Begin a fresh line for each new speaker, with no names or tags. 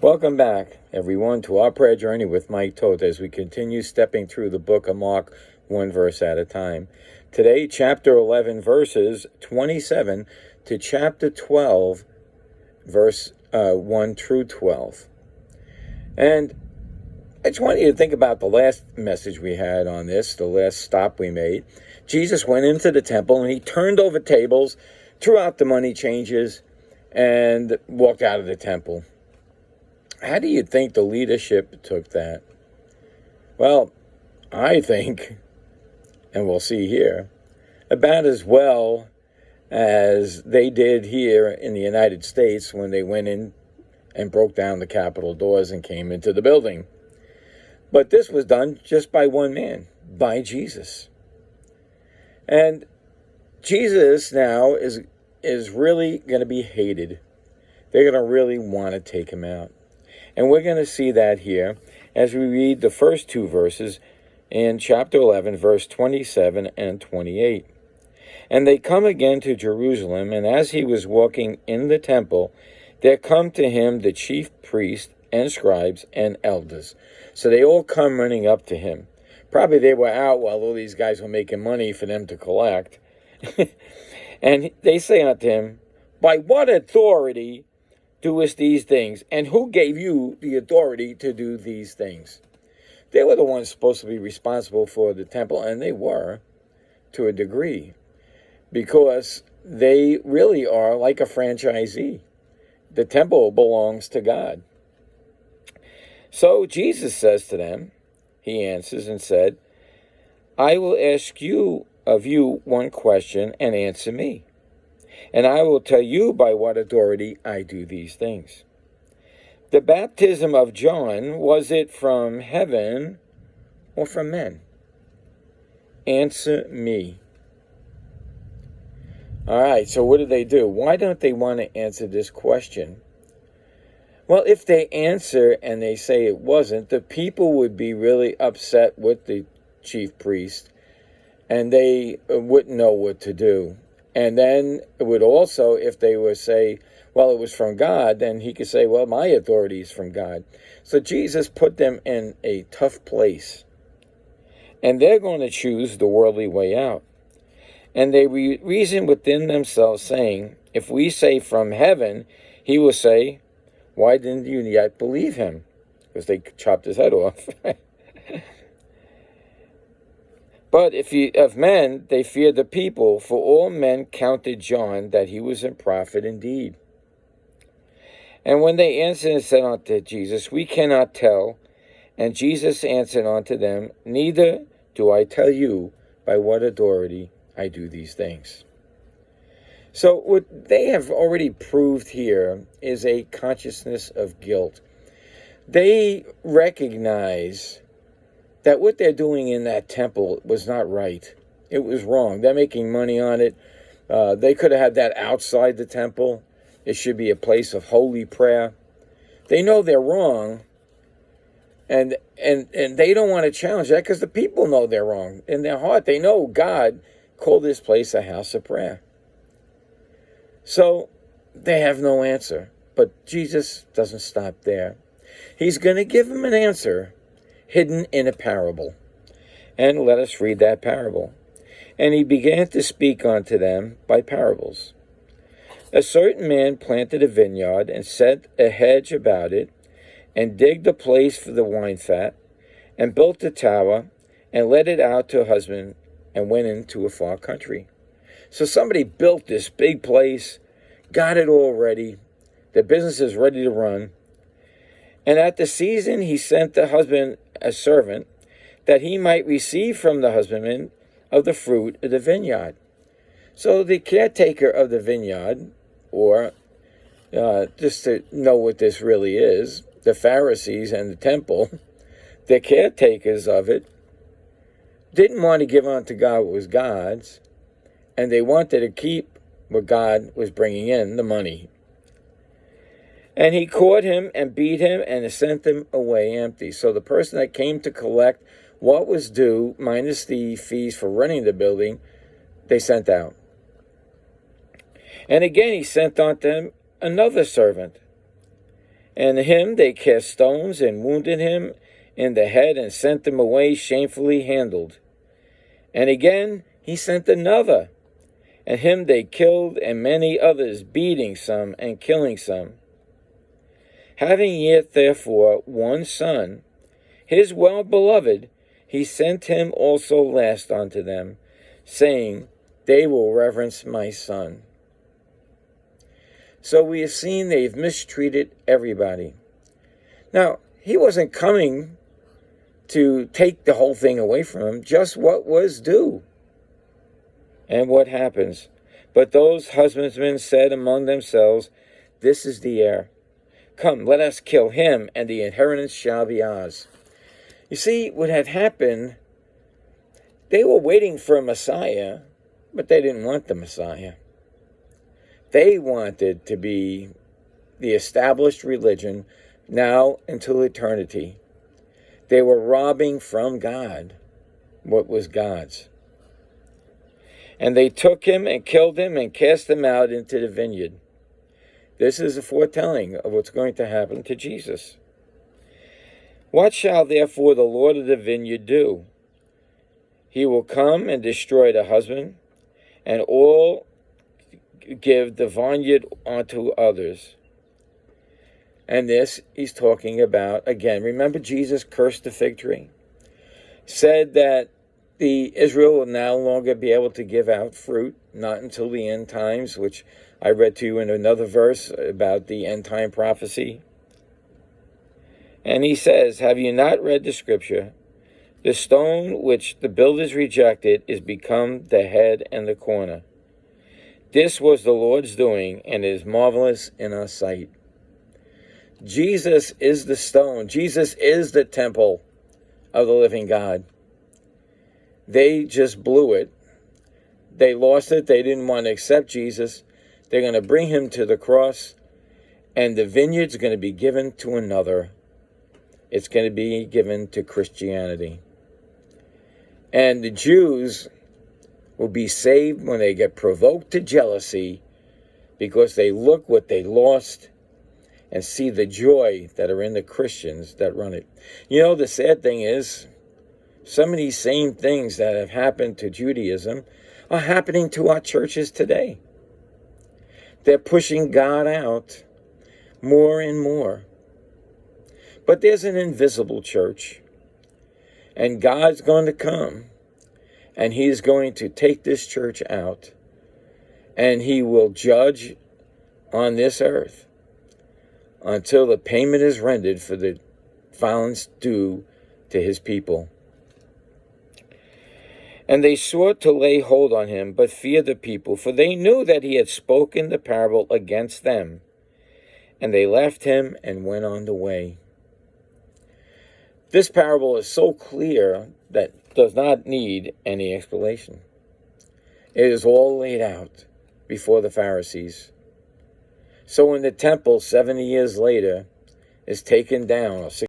Welcome back, everyone, to our prayer journey with Mike Toth as we continue stepping through the book of Mark, one verse at a time. Today, chapter 11, verses 27 to chapter 12, verse 1 through 12. And I just want you to think about the last message we had on this, the last stop we made. Jesus went into the temple and he turned over tables, threw out the money changes, and walked out of the temple. How do you think the leadership took that? Well, I think, and we'll see here, about as well as they did here in the United States when they went in and broke down the Capitol doors and came into the building. But this was done just by one man, by Jesus. And Jesus now is really going to be hated. They're going to really want to take him out. And we're going to see that here as we read the first two verses in chapter 11, verse 27 and 28. And they come again to Jerusalem, and as he was walking in the temple, there come to him the chief priests and scribes and elders. So they all come running up to him. Probably they were out while all these guys were making money for them to collect. And they say unto him, by what authority doest these things? And who gave you the authority to do these things? They were the ones supposed to be responsible for the temple, and they were, to a degree, because they really are like a franchisee. The temple belongs to God. So Jesus says to them, he answers and said, I will ask you of you one question and answer me. And I will tell you by what authority I do these things. The baptism of John, was it from heaven or from men? Answer me. All right, so what do they do? Why don't they want to answer this question? Well, if they answer and they say it wasn't, the people would be really upset with the chief priest, and they wouldn't know what to do. And then it would also, if they were say, well, it was from God, then he could say, well, my authority is from God. So Jesus put them in a tough place. And they're going to choose the worldly way out. And they reason within themselves, saying, if we say from heaven, he will say, why didn't you yet believe him? Because they chopped his head off. But of men, they feared the people, for all men counted John that he was a prophet indeed. And when they answered and said unto Jesus, we cannot tell. And Jesus answered unto them, neither do I tell you by what authority I do these things. So what they have already proved here is a consciousness of guilt. They recognize that what they're doing in that temple was not right. It was wrong. They're making money on it. They could have had that outside the temple. It should be a place of holy prayer. They know they're wrong, and they don't want to challenge that because the people know they're wrong. In their heart, they know God called this place a house of prayer. So they have no answer. But Jesus doesn't stop there. He's going to give them an answer hidden in a parable. And let us read that parable. And he began to speak unto them by parables. A certain man planted a vineyard, and set a hedge about it, and digged a place for the wine fat, and built a tower, and let it out to a husband, and went into a far country. So somebody built this big place, got it all ready, the business is ready to run, and at the season he sent the husband a servant, that he might receive from the husbandman of the fruit of the vineyard. So the caretaker of the vineyard, or just to know what this really is, the Pharisees and the temple, the caretakers of it, didn't want to give unto God what was God's, and they wanted to keep what God was bringing in, the money. And he caught him and beat him and sent him away empty. So the person that came to collect what was due, minus the fees for running the building, they sent out. And again he sent unto him another servant, And him they cast stones, and wounded him in the head, and sent him away shamefully handled. And again he sent another, and him they killed, and many others, beating some and killing some. Having yet therefore one son, his well-beloved, he sent him also last unto them, saying, They will reverence my son. So we have seen they've mistreated everybody. Now, he wasn't coming to take the whole thing away from him, just what was due. And what happens? But those husbandmen said among themselves, This is the heir. Come, let us kill him, and the inheritance shall be ours. You see, what had happened, they were waiting for a Messiah, but they didn't want the Messiah. They wanted to be the established religion now until eternity. They were robbing from God what was God's. And they took him and killed him and cast him out into the vineyard. This is a foretelling of what's going to happen to Jesus. What shall therefore the Lord of the vineyard do? He will come and destroy the husband, and all give the vineyard unto others. And this he's talking about, again, remember Jesus cursed the fig tree? Said that Israel will no longer be able to give out fruit, not until the end times, which I read to you in another verse about the end time prophecy. And he says, Have you not read the scripture? The stone which the builders rejected is become the head and the corner. This was the Lord's doing, and it is marvelous in our sight. Jesus is the stone. Jesus is the temple of the living God. They just blew it. They lost it. They didn't want to accept Jesus. They're going to bring him to the cross, and the vineyard's going to be given to another. It's going to be given to Christianity. And the Jews will be saved when they get provoked to jealousy because they look what they lost and see the joy that are in the Christians that run it. You know, the sad thing is, some of these same things that have happened to Judaism are happening to our churches today. They're pushing God out more and more. But there's an invisible church, and God's going to come, and he's going to take this church out, and he will judge on this earth until the payment is rendered for the violence due to his people. And they sought to lay hold on him, but feared the people, for they knew that he had spoken the parable against them. And they left him and went on the way. This parable is so clear that does not need any explanation. It is all laid out before the Pharisees. So when the temple 70 years later is taken down, or